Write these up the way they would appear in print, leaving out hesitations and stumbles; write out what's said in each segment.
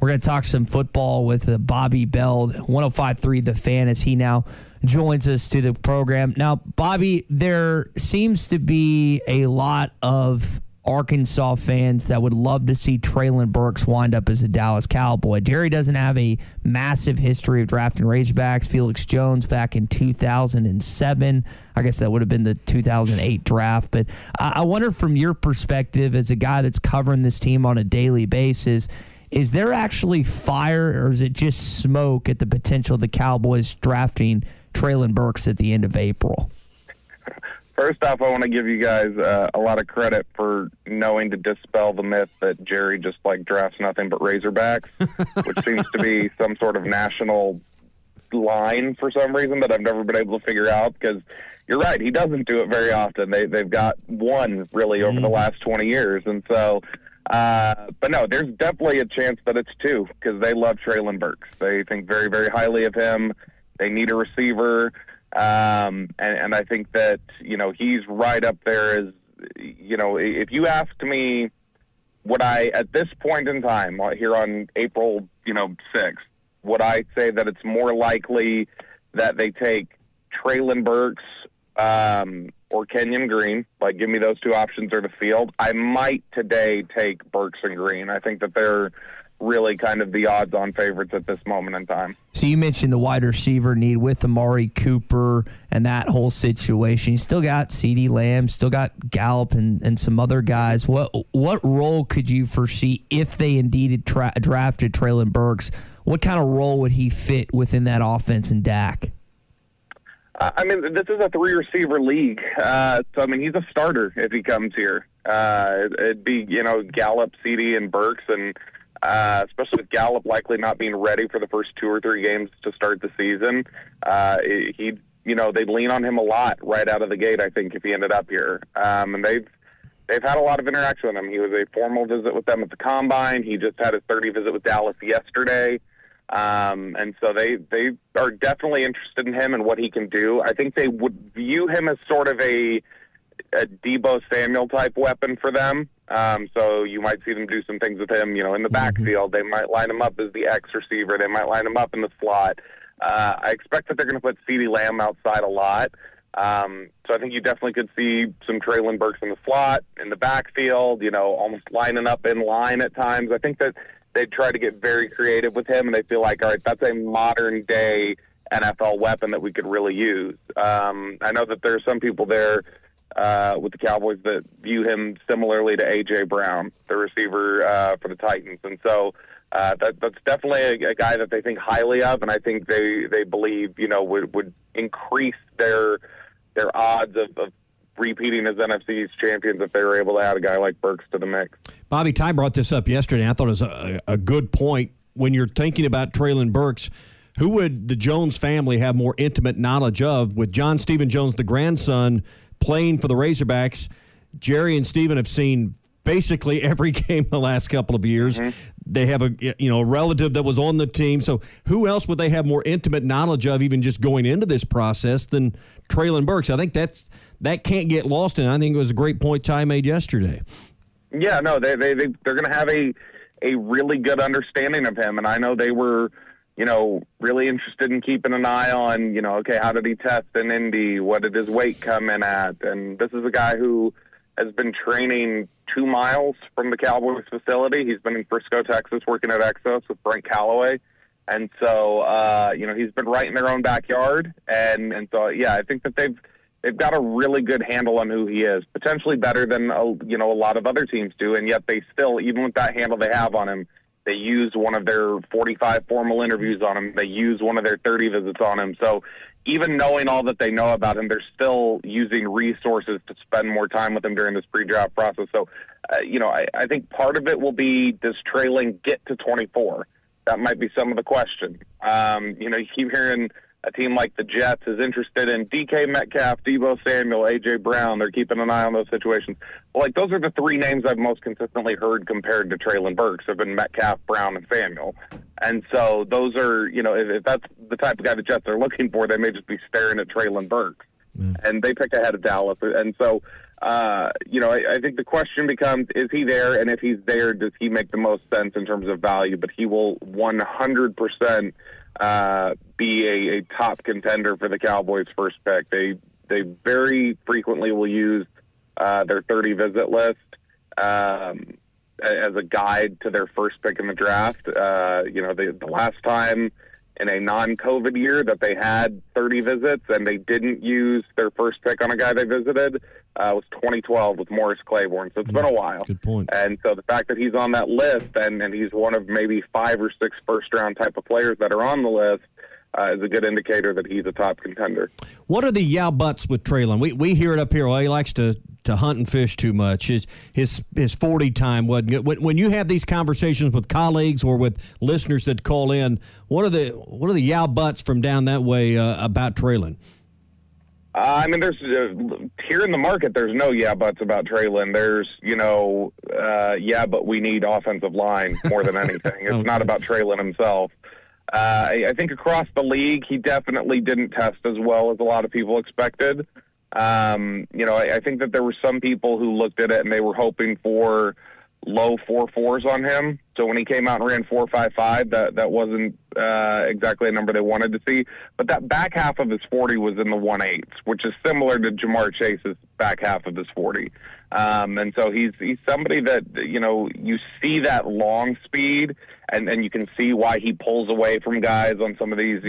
We're going to talk some football with Bobby Bell, 105.3 The Fan, as he now joins us to the program. Now, Bobby, there seems to be a lot of Arkansas fans that would love to see Treylon Burks wind up as a Dallas Cowboy. Jerry doesn't have a massive history of drafting Razorbacks. Felix Jones back in 2007. I guess that would have been the 2008 draft. But I wonder, from your perspective as a guy that's covering this team on a daily basis, is there actually fire, or is it just smoke at the potential of the Cowboys drafting Treylon Burks at the end of April? First off, I want to give you guys a lot of credit for knowing to dispel the myth that Jerry just drafts nothing but Razorbacks, which seems to be some sort of national line for some reason that I've never been able to figure out, because you're right, he doesn't do it very often. They've got one really over the last 20 years. And so, but no, there's definitely a chance that it's two, because they love Treylon Burks. They think very, very highly of him. They need a receiver. And I think that, he's right up there as, if you asked me, would I, at this point in time, here on April, 6th, would I say that it's more likely that they take Treylon Burks or Kenyon Green? Give me those two options or the field. I might today take Burks and Green. I think that they're really kind of the odds-on favorites at this moment in time. So you mentioned the wide receiver need with Amari Cooper and that whole situation. You still got CeeDee Lamb, still got Gallup and some other guys. What role could you foresee if they indeed drafted Treylon Burks? What kind of role would he fit within that offense in Dak? This is a three-receiver league. He's a starter if he comes here. It'd be, Gallup, CeeDee, and Burks, and especially with Gallup likely not being ready for the first 2 or 3 games to start the season. They'd lean on him a lot right out of the gate, I think, if he ended up here. And they've had a lot of interaction with him. He was a formal visit with them at the Combine. He just had his 30th visit with Dallas yesterday. And so they are definitely interested in him and what he can do. I think they would view him as sort of a Deebo Samuel type weapon for them. So you might see them do some things with him, in the backfield. They might line him up as the X receiver. They might line him up in the slot. I expect that they're going to put CeeDee Lamb outside a lot. So I think you definitely could see some Treylon Burks in the slot, in the backfield, almost lining up in line at times. I think that they try to get very creative with him, and they feel like, all right, that's a modern-day NFL weapon that we could really use. I know that there are some people there with the Cowboys that view him similarly to A.J. Brown, the receiver for the Titans. And so that's definitely a guy that they think highly of, and I think they believe, would increase their odds of repeating as NFC's champions if they were able to add a guy like Burks to the mix. Bobby, Ty brought this up yesterday. I thought it was a good point. When you're thinking about Treylon Burks, who would the Jones family have more intimate knowledge of? With John Stephen Jones, the grandson, playing for the Razorbacks, Jerry and Stephen have seen basically every game the last couple of years. They have a relative that was on the team. So who else would they have more intimate knowledge of, even just going into this process, than Treylon Burks? I think that can't get lost, and I think it was a great point Ty made yesterday. Yeah, no, they're going to have a really good understanding of him, and I know they were, really interested in keeping an eye on, okay, how did he test in Indy? What did his weight come in at? And this is a guy who has been training 2 miles from the Cowboys facility. He's been in Frisco, Texas, working at Exos with Brent Callaway. And so, he's been right in their own backyard. And so, yeah, I think that they've got a really good handle on who he is, potentially better than, a lot of other teams do. And yet they still, even with that handle they have on him, they use one of their 45 formal interviews on him. They use one of their 30 visits on him. So even knowing all that they know about him, they're still using resources to spend more time with him during this pre-draft process. So, I think part of it will be, does Treylon get to 24? That might be some of the question. You keep hearing a team like the Jets is interested in DK Metcalf, Deebo Samuel, A.J. Brown. They're keeping an eye on those situations. Well, those are the 3 names I've most consistently heard compared to Treylon Burks have been Metcalf, Brown, and Samuel. And so those are, if that's the type of guy the Jets are looking for, they may just be staring at Treylon Burks. And they pick ahead of Dallas. And so I think the question becomes, is he there? And if he's there, does he make the most sense in terms of value? But he will 100% be a top contender for the Cowboys' first pick. They very frequently will use their 30-visit list as a guide to their first pick in the draft. The last time in a non-COVID year that they had 30 visits and they didn't use their first pick on a guy they visited was 2012 with Morris Claiborne. So it's been a while. Good point. And so the fact that he's on that list and he's one of maybe 5 or 6 first-round type of players that are on the list is a good indicator that he's a top contender. What are the yeah buts with Treylon? We hear it up here. Well, he likes to hunt and fish too much. His 40 time wasn't good. When you have these conversations with colleagues or with listeners that call in, what are the yeah buts from down that way about Treylon? There's here in the market, there's no yeah buts about Treylon. There's but we need offensive line more than anything. It's Okay. not about Treylon himself. I think across the league, he definitely didn't test as well as a lot of people expected. I think that there were some people who looked at it and they were hoping for low 4.4s on him. So when he came out and ran 4.55, that wasn't exactly a number they wanted to see. But that back half of his 40 was in the 1.8s, which is similar to Jamar Chase's back half of his 40. And so he's somebody that, you see that long speed and you can see why he pulls away from guys on some of these,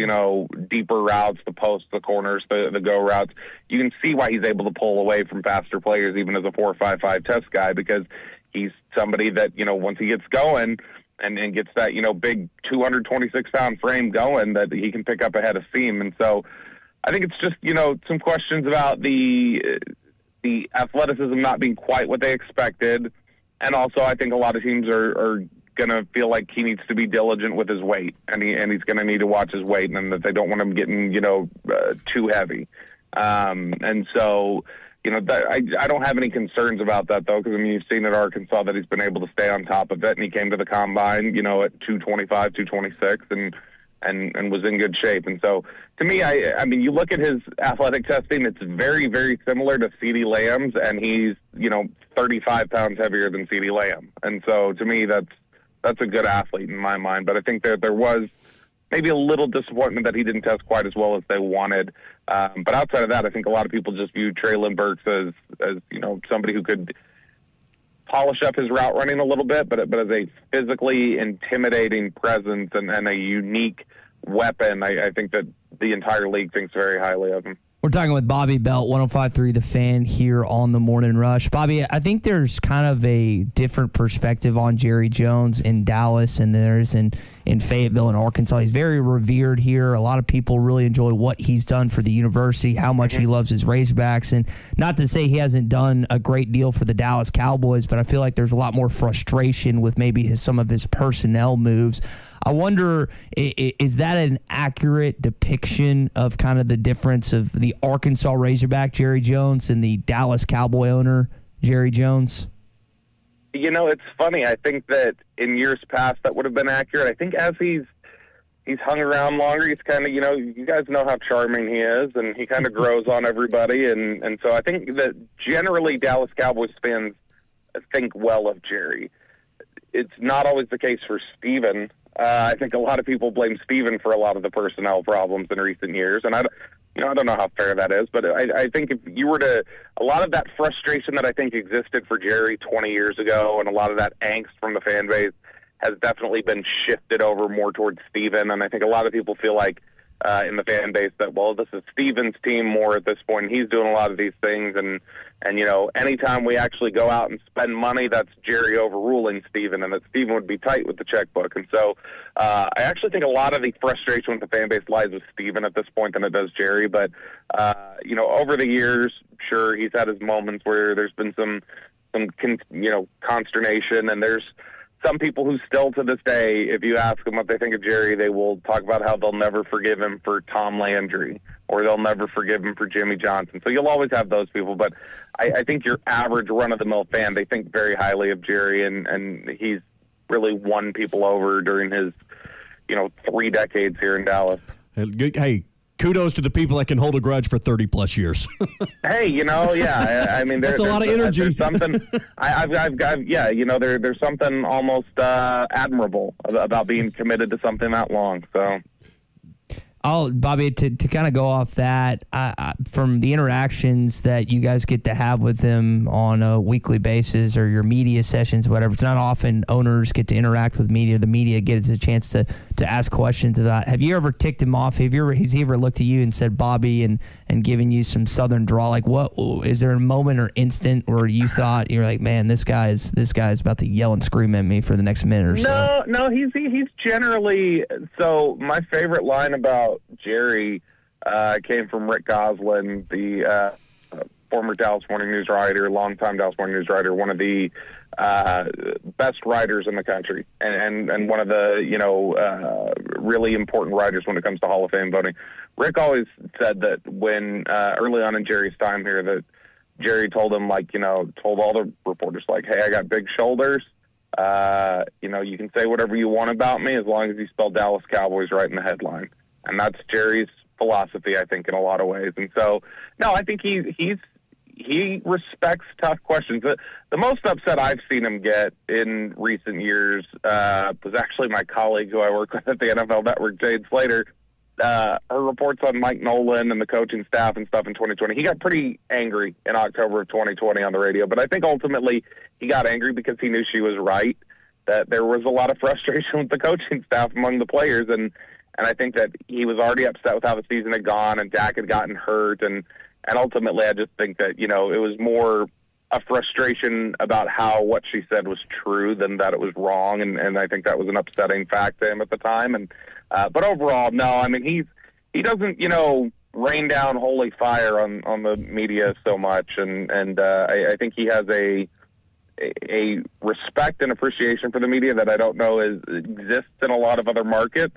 deeper routes, the posts, the corners, the go routes. You can see why he's able to pull away from faster players, even as a 4.55 test guy, because he's somebody that, once he gets going and gets that, big 226-pound frame going, that he can pick up a head of steam. And so I think it's just, some questions about the athleticism not being quite what they expected. And also I think a lot of teams are going to feel like he needs to be diligent with his weight, and he's going to need to watch his weight, and that they don't want him getting, too heavy. And so, I don't have any concerns about that, though, because, you've seen at Arkansas that he's been able to stay on top of it, and he came to the combine, at 225, 226, and was in good shape. And so, to me, you look at his athletic testing, it's very, very similar to CeeDee Lamb's, and he's, 35 pounds heavier than CeeDee Lamb. And so, to me, that's a good athlete in my mind. But I think that there was maybe a little disappointment that he didn't test quite as well as they wanted. But outside of that, I think a lot of people just view Treylon Burks as somebody who could polish up his route running a little bit, but as a physically intimidating presence and a unique weapon, I think that the entire league thinks very highly of him. We're talking with Bobby Belt, 105.3 The Fan here on the Morning Rush. Bobby, I think there's kind of a different perspective on Jerry Jones in Dallas and there's in Fayetteville and Arkansas. He's very revered here. A lot of people really enjoy what he's done for the university, how much he loves his Razorbacks. And not to say he hasn't done a great deal for the Dallas Cowboys, but I feel like there's a lot more frustration with maybe some of his personnel moves. I wonder, is that an accurate depiction of kind of the difference of the Arkansas Razorback, Jerry Jones, and the Dallas Cowboy owner, Jerry Jones? It's funny. I think that in years past that would have been accurate. I think as he's hung around longer, he's kind of, you guys know how charming he is, and he kind of grows on everybody. And so I think that generally Dallas Cowboys fans think well of Jerry. It's not always the case for Steven. I think a lot of people blame Steven for a lot of the personnel problems in recent years, and I don't know how fair that is, but I think if you were to, a lot of that frustration that I think existed for Jerry 20 years ago, and a lot of that angst from the fan base has definitely been shifted over more towards Steven, and I think a lot of people feel like in the fan base that, well, this is Steven's team more at this point. He's doing a lot of these things, and anytime we actually go out and spend money, that's Jerry overruling Steven, and that Steven would be tight with the checkbook. And so I actually think a lot of the frustration with the fan base lies with Steven at this point than it does Jerry. But, over the years, sure, he's had his moments where there's been some consternation, and there's some people who still to this day, if you ask them what they think of Jerry, they will talk about how they'll never forgive him for Tom Landry, or they'll never forgive him for Jimmy Johnson. So you'll always have those people, but I think your average run-of-the-mill fan, they think very highly of Jerry, and he's really won people over during his, 3 decades here in Dallas. Hey, Kudos to the people that can hold a grudge for 30-plus years. Hey, I mean, that's a lot of energy. There's something, there's something almost admirable about being committed to something that long. So. Bobby, to kind of go off that, from the interactions that you guys get to have with him on a weekly basis or your media sessions, whatever, it's not often owners get to interact with media. The media gets a chance to ask questions about. Have you ever ticked him off? Has he ever looked at you and said, Bobby, and given you some Southern drawl? Like, what is there a moment or instant where you thought you're like, man, this guy's about to yell and scream at me for the next minute or so? No, he's generally. So my favorite line about Jerry came from Rick Goslin, the former Dallas Morning News writer, longtime Dallas Morning News writer, one of the best writers in the country, and one of the really important writers when it comes to Hall of Fame voting. Rick always said that when early on in Jerry's time here, that Jerry told him, told all the reporters, hey, I got big shoulders. You can say whatever you want about me as long as you spell Dallas Cowboys right in the headline. And that's Jerry's philosophy, I think, in a lot of ways. And so, no, I think he respects tough questions. The most upset I've seen him get in recent years was actually my colleague who I work with at the NFL Network, Jade Slater. Her reports on Mike Nolan and the coaching staff and stuff in 2020. He got pretty angry in October of 2020 on the radio, but I think ultimately he got angry because he knew she was right, that there was a lot of frustration with the coaching staff among the players, and I think that he was already upset with how the season had gone, and Dak had gotten hurt, and ultimately I just think that, it was more a frustration about how what she said was true than that it was wrong, and I think that was an upsetting fact to him at the time. And but overall, no, I mean, he doesn't, rain down holy fire on the media so much, and I think he has a respect and appreciation for the media that I don't know exists in a lot of other markets.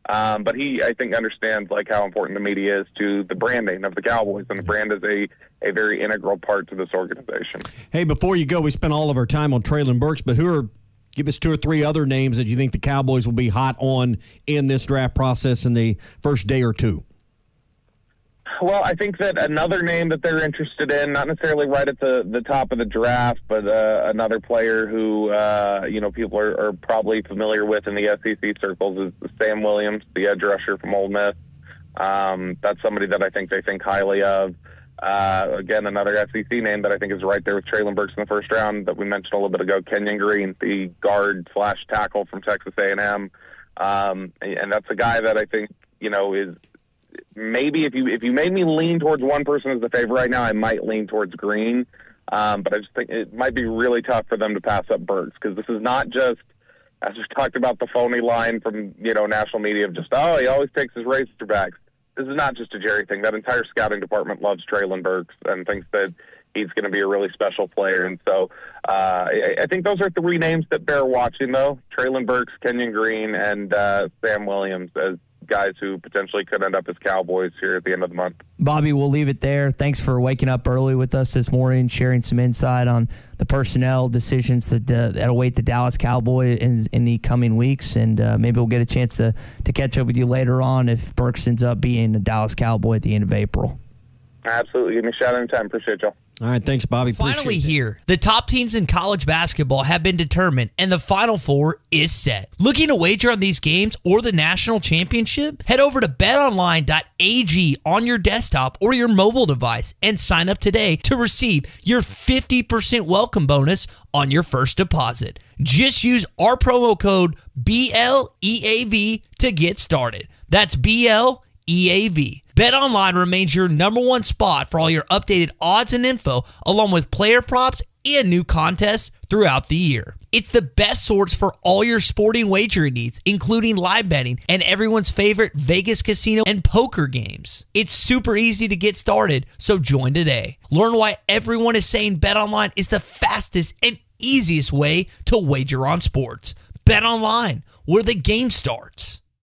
But he, I think, understands how important the media is to the branding of the Cowboys, and the brand is a very integral part to this organization. Hey, before you go, we spent all of our time on Treylon Burks, but give us 2 or 3 other names that you think the Cowboys will be hot on in this draft process in the first day or two? Well, I think that another name that they're interested in, not necessarily right at the top of the draft, but another player who people are probably familiar with in the SEC circles is Sam Williams, the edge rusher from Ole Miss. That's somebody that I think they think highly of. Again, another SEC name that I think is right there with Treylon Burks in the first round that we mentioned a little bit ago, Kenyon Green, the guard/tackle from Texas A&M. And that's a guy that I think, is maybe if you made me lean towards one person as the favorite right now, I might lean towards Green. But I just think it might be really tough for them to pass up Burks, because this is not just, as we talked about, the phony line from, national media of just, he always takes his Razorbacks. This is not just a Jerry thing. That entire scouting department loves Treylon Burks and thinks that he's going to be a really special player. And so I think those are 3 names that bear watching, though. Treylon Burks, Kenyon Green, and Sam Williams as guys who potentially could end up as Cowboys here at the end of the month. Bobby, we'll leave it there. Thanks for waking up early with us this morning, sharing some insight on the personnel decisions that await the Dallas Cowboys in the coming weeks, and maybe we'll get a chance to catch up with you later on if Burks ends up being a Dallas Cowboy at the end of April. Absolutely. Give me a shout anytime. Appreciate y'all. All right, thanks, Bobby. Finally here, the top teams in college basketball have been determined, and the Final Four is set. Looking to wager on these games or the national championship? Head over to betonline.ag on your desktop or your mobile device and sign up today to receive your 50% welcome bonus on your first deposit. Just use our promo code BLEAV to get started. That's BLEAV. BetOnline remains your number one spot for all your updated odds and info, along with player props and new contests throughout the year. It's the best source for all your sporting wagering needs, including live betting and everyone's favorite Vegas casino and poker games. It's super easy to get started, so join today. Learn why everyone is saying BetOnline is the fastest and easiest way to wager on sports. BetOnline, where the game starts.